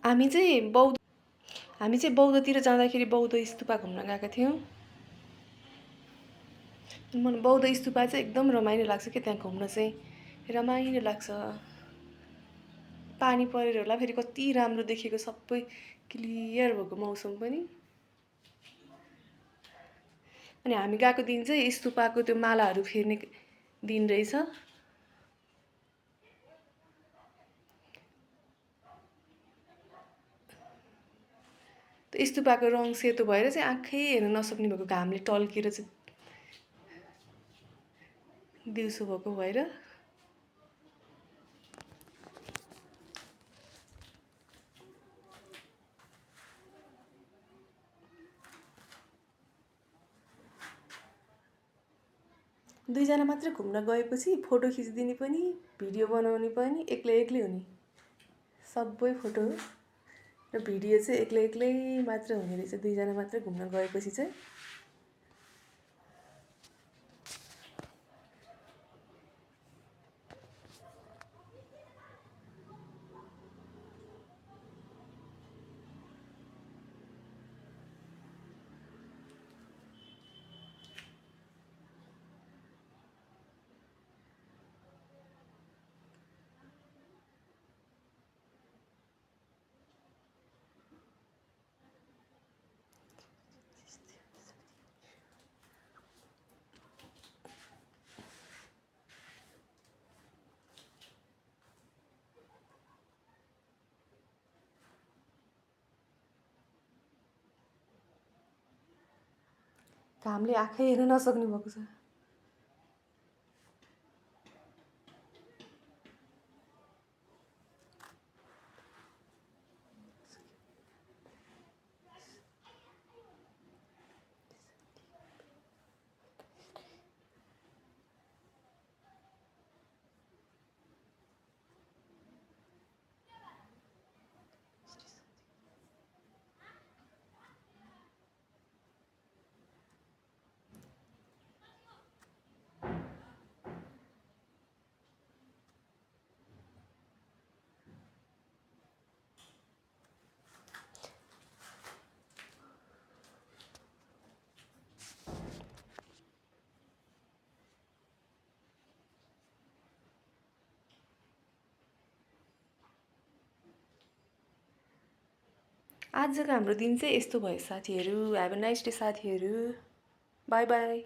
हामी चाहिँ बौद्धतिर जाँदाखेरि बौद्ध स्तूपा घुम्न गएका थियौँ। मलाई बौद्ध स्तूपा चाहिँ एकदम रमाइलो लाग्छ कि त्यहाँ घुम्न चाहिँ रमाइलो लाग्छ। पानी परेर होला फेरि कति राम्रो देखेको सबै क्लियर भएको मौसम पनि। अनि हामी गएको दिन चाहिँ स्तूपाको त्यो मालाहरू फेर्ने दिन रहेछ। त्यो स्तूपाको रङ सेतो भएर चाहिँ आँखै हेर्न नसक्ने भएको घामले टल्केर चाहिँ दिउँसो भएको भएर। दुईजना मात्र घुम्न गएपछि फोटो खिचिदिने पनि भिडियो बनाउने पनि एक्लै हुने। सबै फोटो र भिडियो चाहिँ एक्लै मात्र हुने रहेछ दुईजना मात्र घुम्न गएपछि चाहिँ। घामले आँखै हेर्न नसक्ने भएको छ। आजको हाम्रो दिन चाहिँ यस्तो भयो साथीहरू। ह्याभ अ नाइस डे साथीहरू। By by.